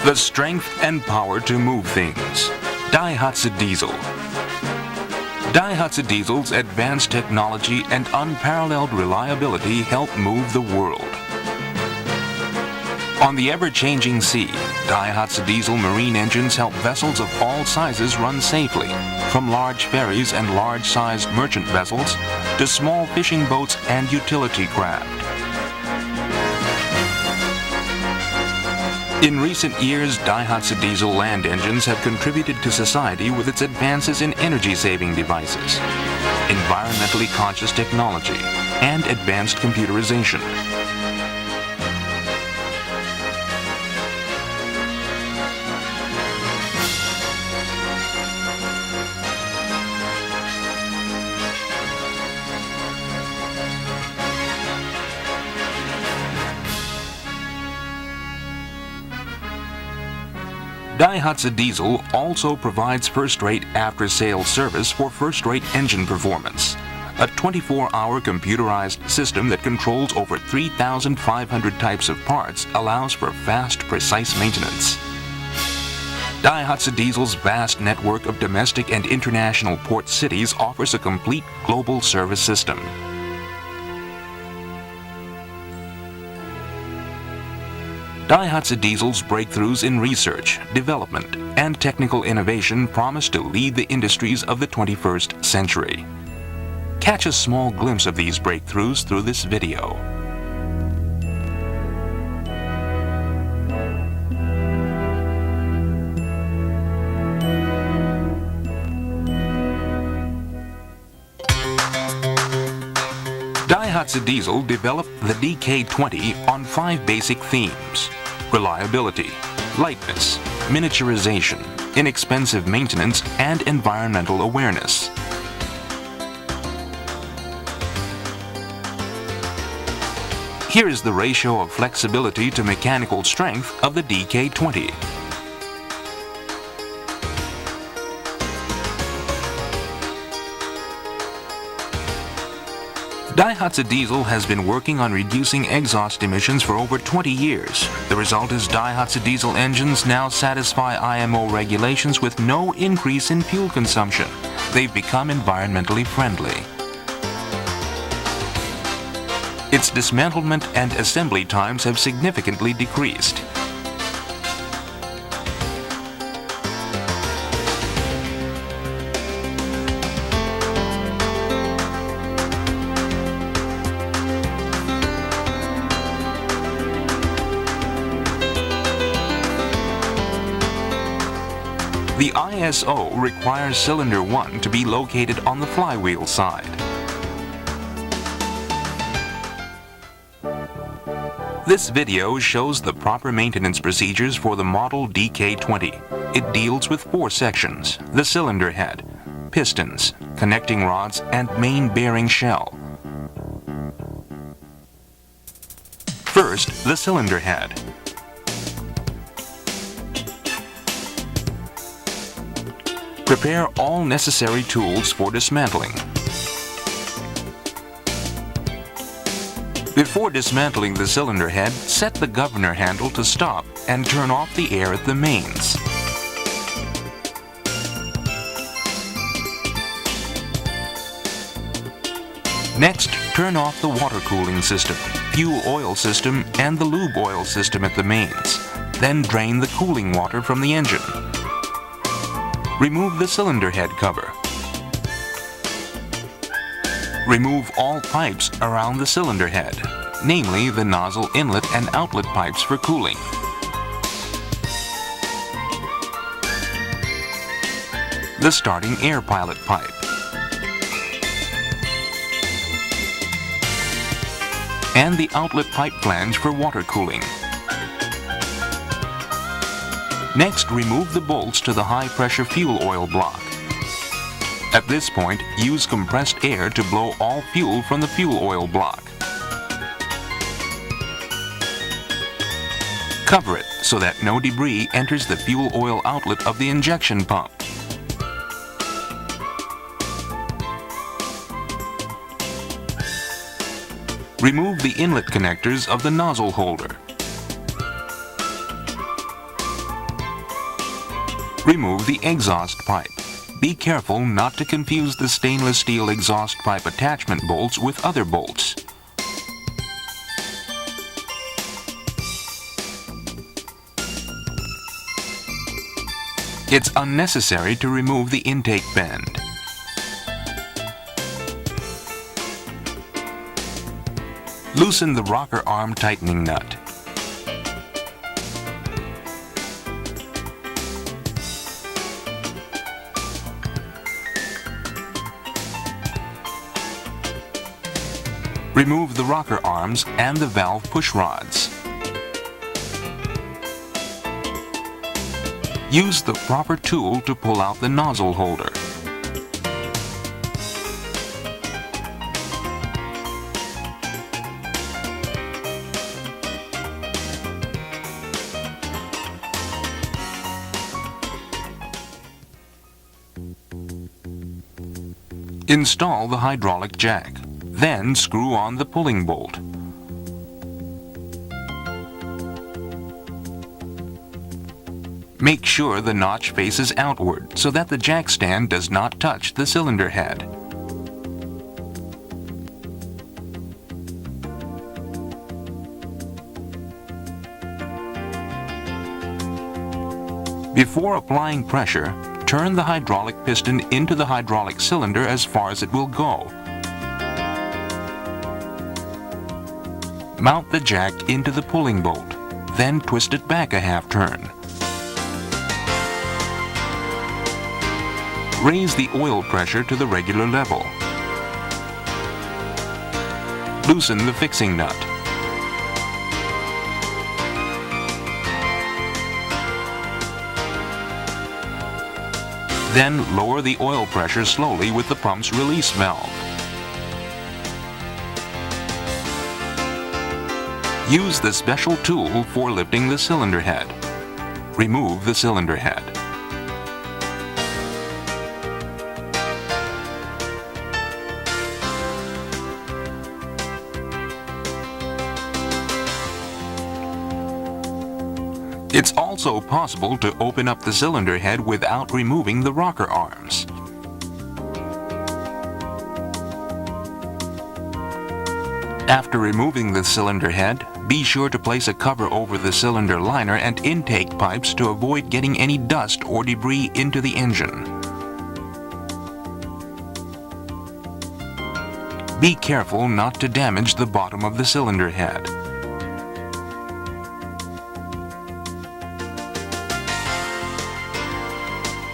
The strength and power to move things. Daihatsu Diesel. Daihatsu Diesel's advanced technology and unparalleled reliability help move the world. On the ever-changing sea, Daihatsu Diesel marine engines help vessels of all sizes run safely, from large ferries and large-sized merchant vessels to small fishing boats and utility craft. In recent years, Daihatsu Diesel land engines have contributed to society with its advances in energy-saving devices, environmentally conscious technology, and advanced computerization. Daihatsu Diesel also provides first-rate after-sales service for first-rate engine performance. A 24-hour computerized system that controls over 3,500 types of parts allows for fast, precise maintenance. Daihatsu Diesel's vast network of domestic and international port cities offers a complete global service system. Daihatsu Diesel's breakthroughs in research, development, and technical innovation promise to lead the industries of the 21st century. Catch a small glimpse of these breakthroughs through this video. Daihatsu Diesel developed the DK20 on 5 basic themes: reliability, lightness, miniaturization, inexpensive maintenance, and environmental awareness. Here is the ratio of flexibility to mechanical strength of the DK20. Daihatsu Diesel has been working on reducing exhaust emissions for over 20 years. The result is Daihatsu Diesel engines now satisfy IMO regulations with no increase in fuel consumption. They've become environmentally friendly. Its dismantlement and assembly times have significantly decreased. The ISO requires cylinder 1 to be located on the flywheel side. This video shows the proper maintenance procedures for the model DK20. It deals with 4 sections: the cylinder head, pistons, connecting rods, and main bearing shell. First, the cylinder head. Prepare all necessary tools for dismantling. Before dismantling the cylinder head, set the governor handle to stop and turn off the air at the mains. Next, turn off the water cooling system, fuel oil system, and the lube oil system at the mains. Then drain the cooling water from the engine. Remove the cylinder head cover. Remove all pipes around the cylinder head, namely the nozzle inlet and outlet pipes for cooling. The starting air pilot pipe. And the outlet pipe flange for water cooling. Next, remove the bolts to the high-pressure fuel oil block. At this point, use compressed air to blow all fuel from the fuel oil block. Cover it so that no debris enters the fuel oil outlet of the injection pump. Remove the inlet connectors of the nozzle holder. Remove the exhaust pipe. Be careful not to confuse the stainless steel exhaust pipe attachment bolts with other bolts. It's unnecessary to remove the intake bend. Loosen the rocker arm tightening nut. Remove the rocker arms and the valve push rods. Use the proper tool to pull out the nozzle holder. Install the hydraulic jack. Then screw on the pulling bolt. Make sure the notch faces outward so that the jack stand does not touch the cylinder head. Before applying pressure, turn the hydraulic piston into the hydraulic cylinder as far as it will go. Mount the jack into the pulling bolt, then twist it back a half turn. Raise the oil pressure to the regular level. Loosen the fixing nut. Then lower the oil pressure slowly with the pump's release valve. Use the special tool for lifting the cylinder head. Remove the cylinder head. It's also possible to open up the cylinder head without removing the rocker arms. After removing the cylinder head, be sure to place a cover over the cylinder liner and intake pipes to avoid getting any dust or debris into the engine. Be careful not to damage the bottom of the cylinder head.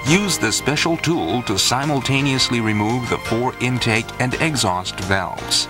Use the special tool to simultaneously remove the 4 intake and exhaust valves.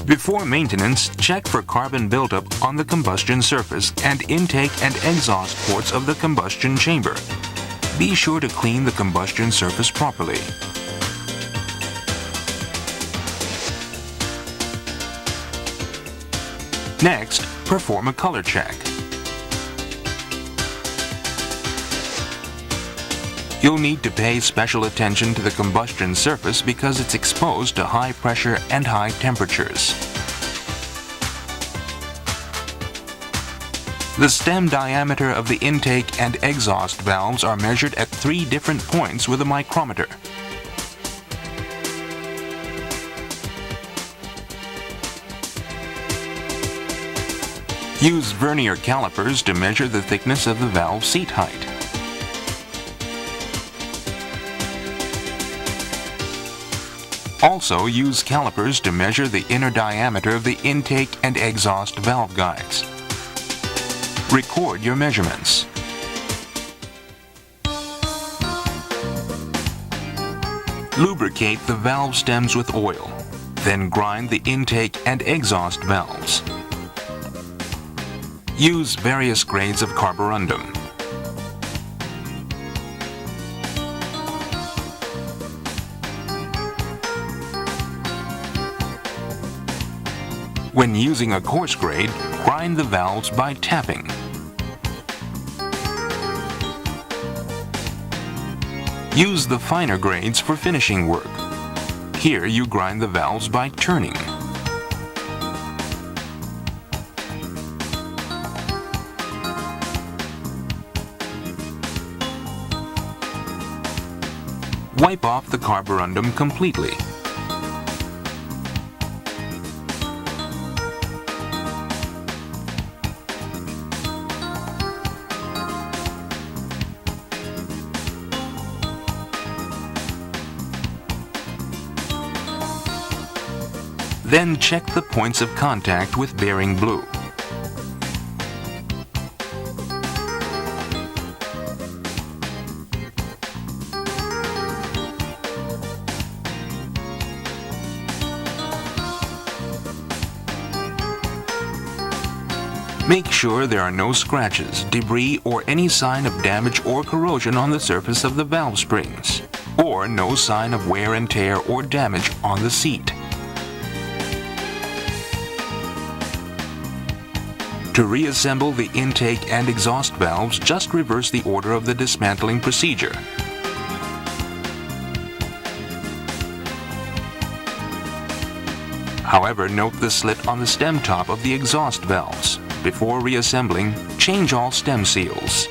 Before maintenance, check for carbon buildup on the combustion surface and intake and exhaust ports of the combustion chamber. Be sure to clean the combustion surface properly. Next, perform a color check. You'll need to pay special attention to the combustion surface because it's exposed to high pressure and high temperatures. The stem diameter of the intake and exhaust valves are measured at 3 different points with a micrometer. Use vernier calipers to measure the thickness of the valve seat height. Also use calipers to measure the inner diameter of the intake and exhaust valve guides. Record your measurements. Lubricate the valve stems with oil, then grind the intake and exhaust valves. Use various grades of carborundum. When using a coarse grade, grind the valves by tapping. Use the finer grades for finishing work. Here you grind the valves by turning. Wipe off the carborundum completely. Then check the points of contact with bearing blue. Make sure there are no scratches, debris, or any sign of damage or corrosion on the surface of the valve springs, or no sign of wear and tear or damage on the seat. To reassemble the intake and exhaust valves, just reverse the order of the dismantling procedure. However, note the slit on the stem top of the exhaust valves. Before reassembling, change all stem seals.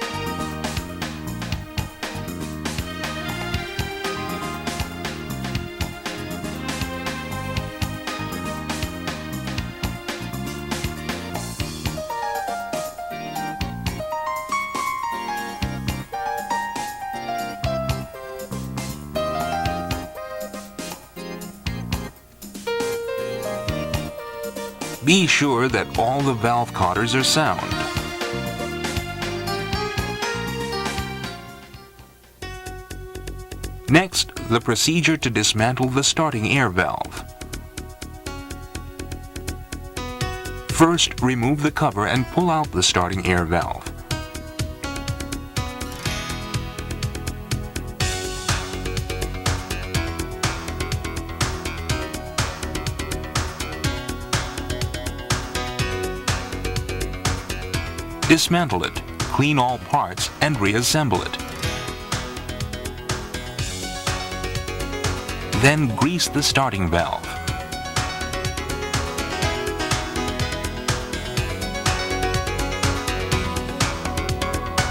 Be sure that all the valve cotters are sound. Next, the procedure to dismantle the starting air valve. First, remove the cover and pull out the starting air valve. Dismantle it, clean all parts, and reassemble it. Then grease the starting valve.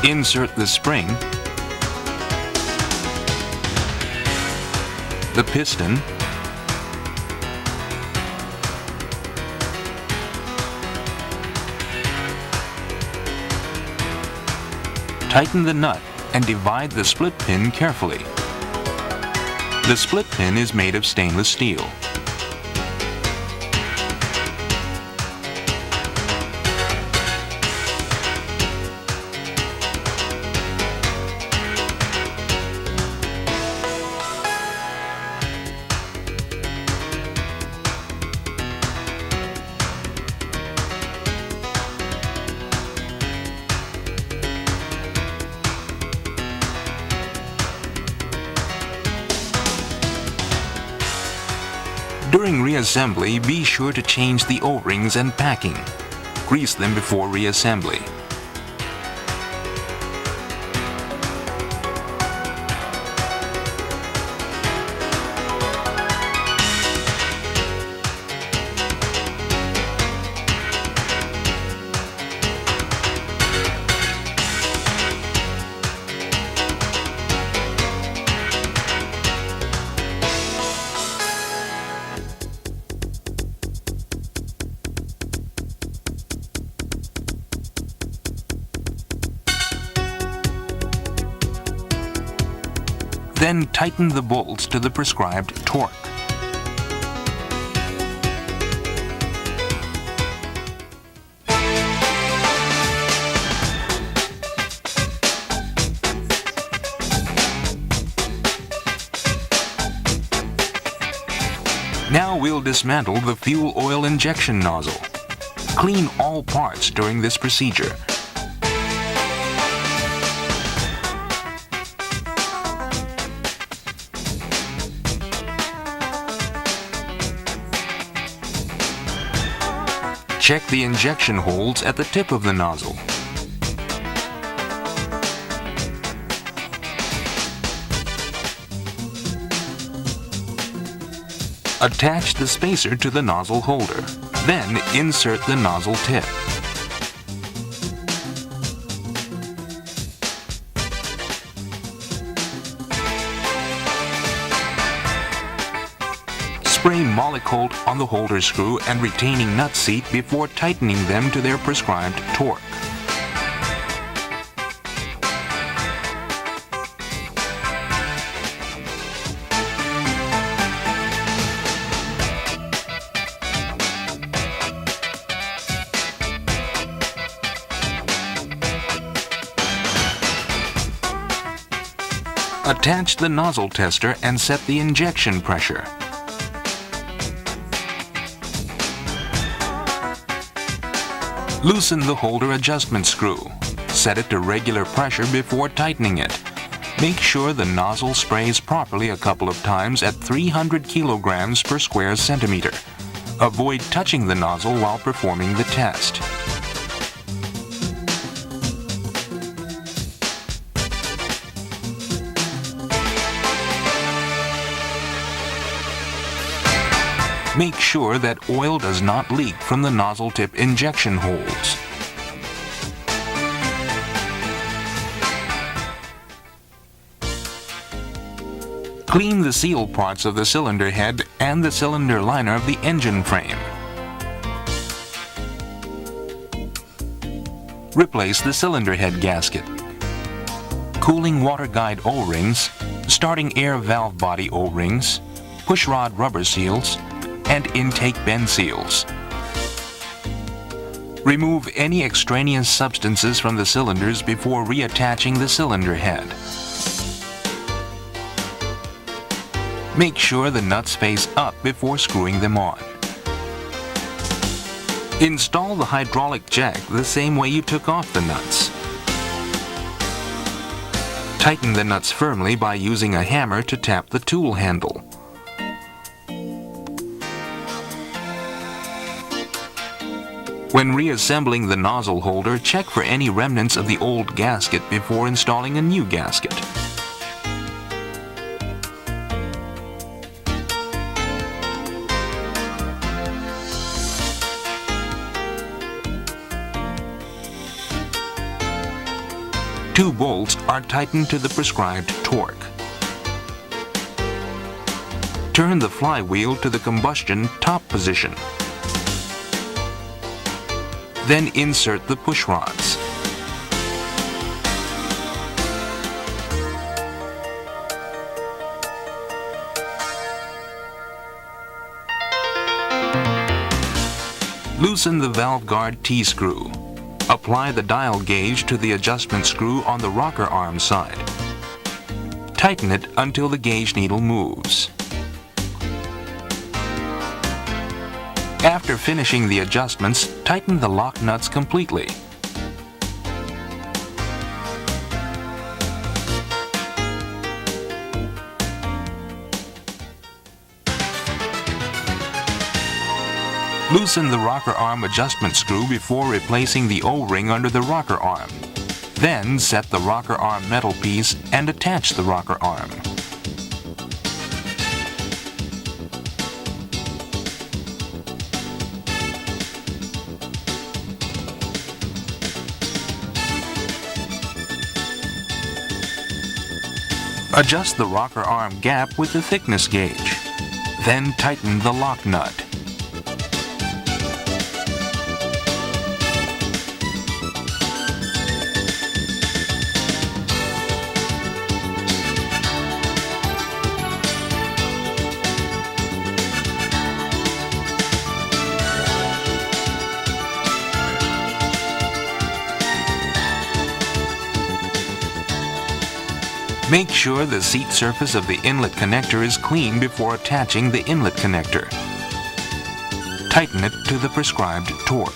Insert the spring, the piston, tighten the nut and divide the split pin carefully. The split pin is made of stainless steel. During reassembly, be sure to change the O-rings and packing. Grease them before reassembly. Then tighten the bolts to the prescribed torque. Now we'll dismantle the fuel oil injection nozzle. Clean all parts during this procedure. Check the injection holes at the tip of the nozzle. Attach the spacer to the nozzle holder. Then insert the nozzle tip. Spray Molykote on the holder screw and retaining nut seat before tightening them to their prescribed torque. Attach the nozzle tester and set the injection pressure. Loosen the holder adjustment screw. Set it to regular pressure before tightening it. Make sure the nozzle sprays properly a couple of times at 300 kilograms per square centimeter. Avoid touching the nozzle while performing the test. Make sure that oil does not leak from the nozzle tip injection holes. Clean the seal parts of the cylinder head and the cylinder liner of the engine frame. Replace the cylinder head gasket. Cooling water guide O-rings, starting air valve body O-rings, pushrod rubber seals, and intake bend seals. Remove any extraneous substances from the cylinders before reattaching the cylinder head. Make sure the nuts face up before screwing them on. Install the hydraulic jack the same way you took off the nuts. Tighten the nuts firmly by using a hammer to tap the tool handle. When reassembling the nozzle holder, check for any remnants of the old gasket before installing a new gasket. Two bolts are tightened to the prescribed torque. Turn the flywheel to the combustion top position. Then insert the push rods. Loosen the valve guard T-screw. Apply the dial gauge to the adjustment screw on the rocker arm side. Tighten it until the gauge needle moves. After finishing the adjustments, tighten the lock nuts completely. Loosen the rocker arm adjustment screw before replacing the O-ring under the rocker arm. Then set the rocker arm metal piece and attach the rocker arm. Adjust the rocker arm gap with the thickness gauge. Then tighten the lock nut. Make sure the seat surface of the inlet connector is clean before attaching the inlet connector. Tighten it to the prescribed torque.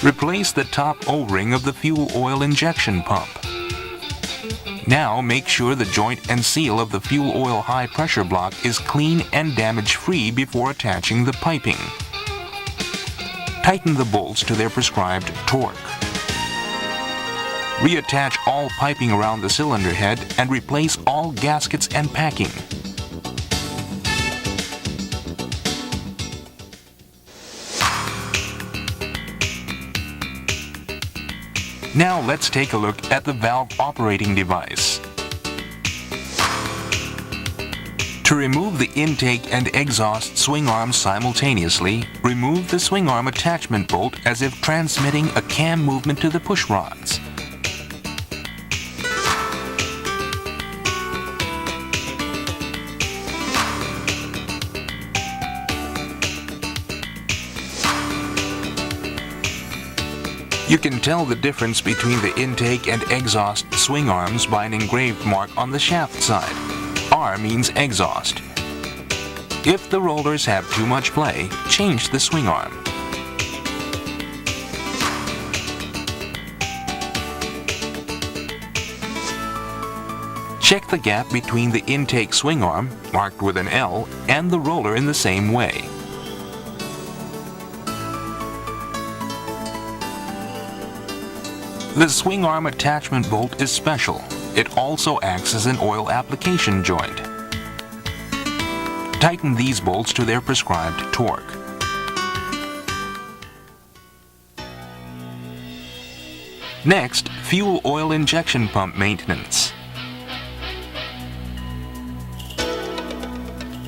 Replace the top O-ring of the fuel oil injection pump. Now make sure the joint and seal of the fuel oil high pressure block is clean and damage-free before attaching the piping. Tighten the bolts to their prescribed torque. Reattach all piping around the cylinder head and replace all gaskets and packing. Now let's take a look at the valve operating device. To remove the intake and exhaust swing arms simultaneously, remove the swing arm attachment bolt as if transmitting a cam movement to the push rods. You can tell the difference between the intake and exhaust swing arms by an engraved mark on the shaft side. R means exhaust. If the rollers have too much play, change the swing arm. Check the gap between the intake swing arm, marked with an L, and the roller in the same way. The swing arm attachment bolt is special. It also acts as an oil application joint. Tighten these bolts to their prescribed torque. Next, fuel oil injection pump maintenance.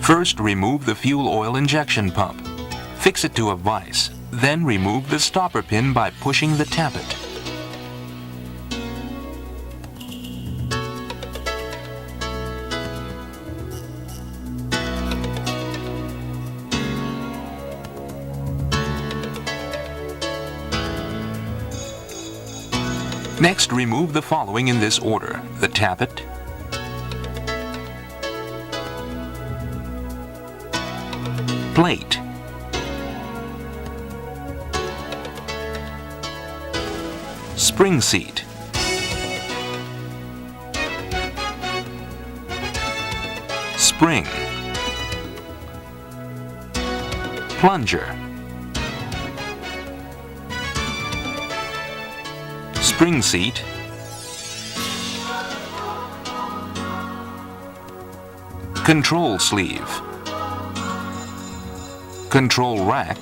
First, remove the fuel oil injection pump. Fix it to a vise. Then remove the stopper pin by pushing the tappet. Next, remove the following in this order: the tappet, plate, spring seat, spring, plunger, spring seat, control sleeve, control rack,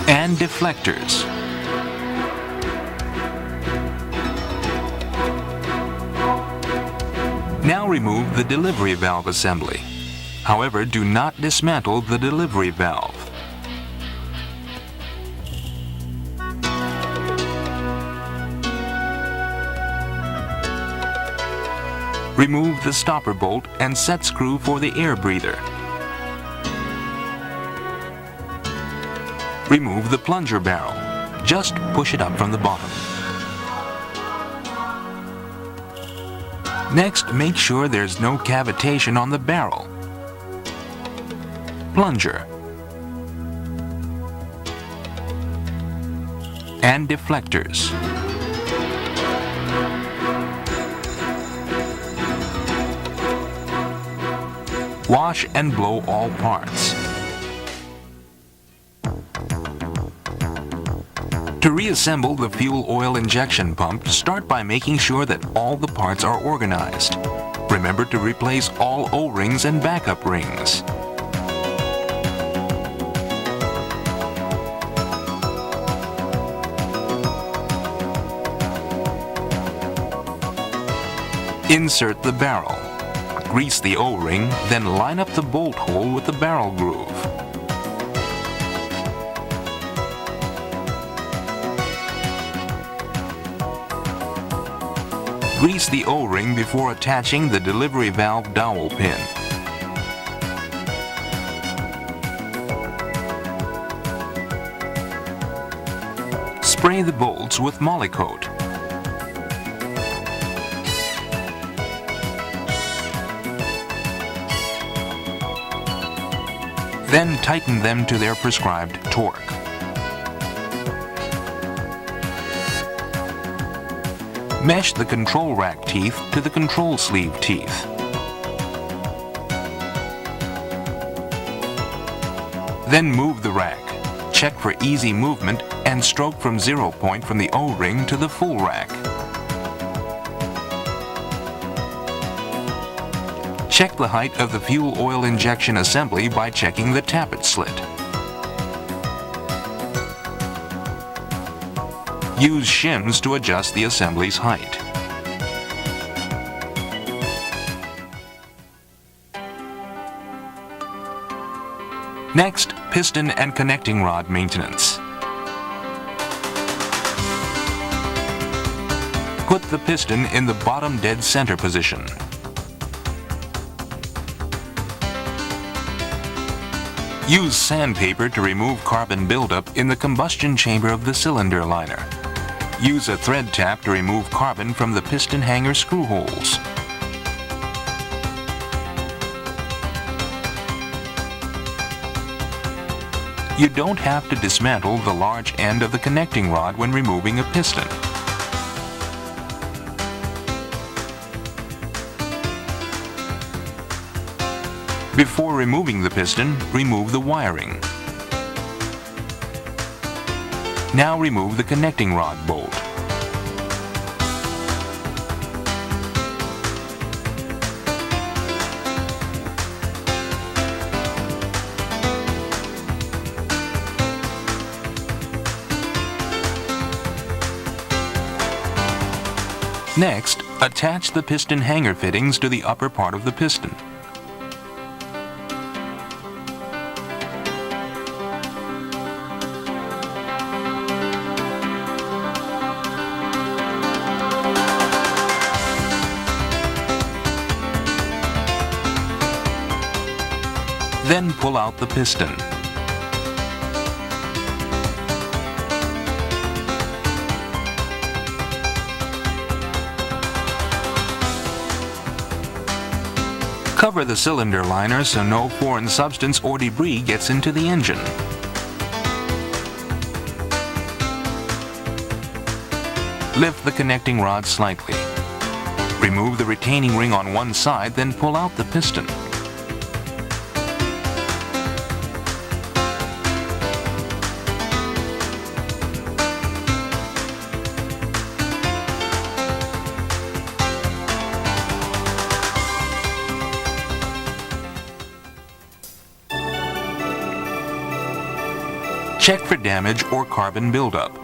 and deflectors. Now remove the delivery valve assembly. However, do not dismantle the delivery valve. Remove the stopper bolt and set screw for the air breather. Remove the plunger barrel. Just push it up from the bottom. Next, make sure there's no cavitation on the barrel. Plunger and deflectors. Wash and blow all parts. To reassemble the fuel oil injection pump, start by making sure that all the parts are organized. Remember to replace all O-rings and backup rings. Insert the barrel. Grease the O-ring, then line up the bolt hole with the barrel groove. Grease the O-ring before attaching the delivery valve dowel pin. Spray the bolts with Molykote. Then tighten them to their prescribed torque. Mesh the control rack teeth to the control sleeve teeth. Then move the rack. Check for easy movement and stroke from 0 point from the O-ring to the full rack. Check the height of the fuel oil injection assembly by checking the tappet slit. Use shims to adjust the assembly's height. Next, piston and connecting rod maintenance. Put the piston in the bottom dead center position. Use sandpaper to remove carbon buildup in the combustion chamber of the cylinder liner. Use a thread tap to remove carbon from the piston hanger screw holes. You don't have to dismantle the large end of the connecting rod when removing a piston. Before removing the piston, remove the wiring. Now remove the connecting rod bolt. Next, attach the piston hanger fittings to the upper part of the piston. Then pull out the piston. Cover the cylinder liner so no foreign substance or debris gets into the engine. Lift the connecting rod slightly. Remove the retaining ring on one side, then pull out the piston. Check for damage or carbon buildup.